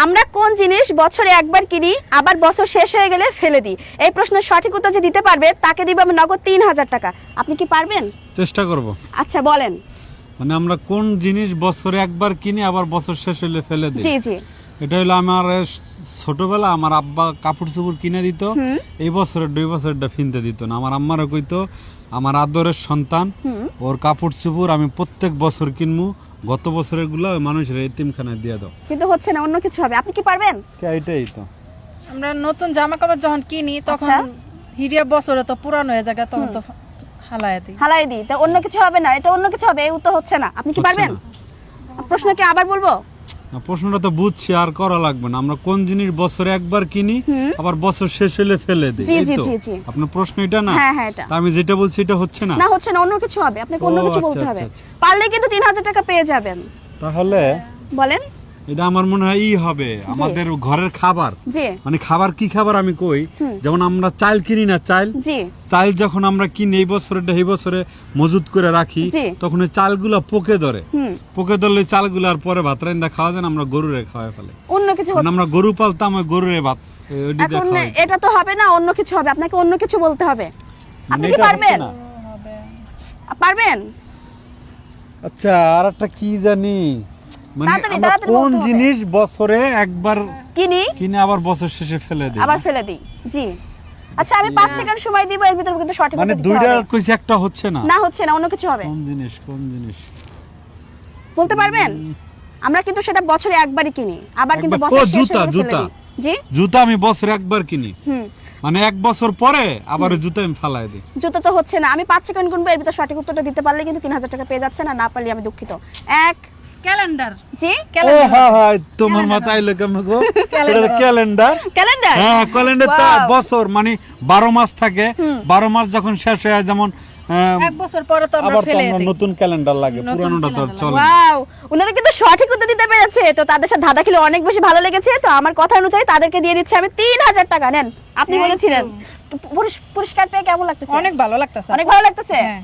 আমরা কোন জিনিস বছরে একবার কিনি আবার বছর শেষ হয়ে গেলে ফেলে দিই? এই প্রশ্নের সঠিক উত্তর যে দিতে পারবে তাকে দিব আমি নগদ 3000 টাকা। আপনি কি পারবেন? চেষ্টা করব। আচ্ছা বলেন। মানে আমরা কোন জিনিস বছরে একবার কিনি আবার বছর শেষ হলে ফেলে দিই? জি জি। এটা হলো আমার ছোটবেলা আমার আব্বা কাপড় চোপড় কিনে দিত, এই বছরের 2 বছরটা ফিনতে দিত না। আমার আম্মারও কইতো আমার আদরের সন্তান ওর কাপড় চোপড় আমি প্রত্যেক বছর কিনবো, গত বছরের গুলো মানুষের এতিমখানায় দিয়ে দাও। কিন্তু হচ্ছে না, অন্য কিছু হবে। আপনি কি পারবেন? এটাই তো আমরা নতুন জামা কাপড় যখন কিনি তখন আচ্ছা। হিরিয়া বছরে তো পুরানো হয়ে যায়, তখন তো হালায় দিই। হালাই দিই, তা অন্য কিছু হবে না, এটা অন্য কিছু হবে, এই উত্তর হচ্ছে না। আপনি কি হচ্ছে পারবেন? না। প্রশ্ন কি আবার বলবো? না, প্রশ্নটা তো বুঝছি, আর করা লাগবে না। আমরা কোন জিনিস বছরে একবার কিনি আবার বছর শেষ হলে ফেলে দিই, জি এই জি তো? জি জি। আপনার প্রশ্ন এটা না? হ্যাঁ হ্যাঁ এটা। তা আমি যেটা বলছি এটা হচ্ছে না? না হচ্ছে না, অন্য কিছু হবে। আপনাকে অন্য ও, কিছু আচ্ছা, বলতে হবে। আচ্ছা, আচ্ছা। পারলে কিন্তু 3000 টাকা পেয়ে যাবেন। তাহলে বলেন। এটা আমার মনে হয় হবে আমাদের ঘরের খাবার। জি মানে খাবার কি খাবার আমি কই, যেমন আমরা চাল কিনি না, চাল জি চাল যখন আমরা কিনি এই বছরটা এই বছরে মজুত করে রাখি, জি। তখন ওই চালগুলো পোকে ধরে, পোকে ধরলে চালগুলো আর পরে ভাত রান্দা খাওয়া যায় না, আমরা গরুরে খাওয়াই ফেলে। অন্য কিছু মানে হচ্ছে। আমরা গরু পালতাম, ওই গরুরে ভাত ওইটা দিয়ে এখন খাওয়াই। এটা তো হবে না, অন্য কিছু হবে। আপনাকে অন্য কিছু বলতে হবে। আপনি কি এটা হচ্ছে পারবেন? না। পারবেন? আচ্ছা, আর একটা কি জানি, মানে তাড়াতাড়ি, আমরা তাড়াতাড়ি কোন বলতে হবে। জিনিস বছরে একবার কিনি কিনে আবার বছর শেষে ফেলে দিই? আবার ফেলে দিই। জি। আচ্ছা আমি 5 সেকেন্ড সময় দিব, এর ভিতরে কিন্তু সঠিক মানে উত্তর দিতে দুইটা হবে। কইছি, একটা হচ্ছে না। না হচ্ছে না, অন্য কিছু হবে। কোন জিনিস কোন জিনিস বলতে পারবেন? আমরা কিন্তু সেটা বছরে একবারই কিনি, আবার কিন্তু একবার- বছর ও, শেষ জুতা, হয়ে গেলে ফেলে জুতা। দিই। জি। জুতা আমি বছরে একবার কিনি, হুম। মানে 1 বছর পরে আবার ওই জুতা আমি ফালাই দিই। জুতো তো হচ্ছে না। আমি 5 সেকেন্ড গুনবো, এর ভিতরে সঠিক উত্তরটা দিতে পারলে কিন্তু 3000 টাকা পেয়ে যাচ্ছে, না পারলে আমি দুঃখিত। 1 ক্যালেন্ডার। জি ও হ্যাঁ হ্যাঁ, তোমার মাথায় লোকে আমাকে ক্যালেন্ডার। ক্যালেন্ডার। হ্যাঁ, ক্যালেন্ডার তো Wow. বছর মানে 12 মাস থাকে, 12 মাস যখন শেষ হয়ে যায়, যেমন এক বছর পরে তো আমরা আবার তো ফেলে আমরা দিই। নতুন ক্যালেন্ডার লাগে, নতুন পুরানোটা তো আর calendar চলে না। ওয়াও, ওনারা কিন্তু সঠিক উত্তর দিতে পেরেছে। তো তাদের সাথে ধাঁধা খেলে অনেক বেশি ভালো লেগেছে। তো আমার কথা অনুযায়ী তাদেরকে দিয়ে দিচ্ছি আমি 3000 টাকা। নেন, আপনি Thank বলেছিলেন। you. পুরস্কার পেয়ে কেমন লাগতেছে? অনেক ভালো লাগতেছে। অনেক ভালো লাগতেছে। হ্যাঁ।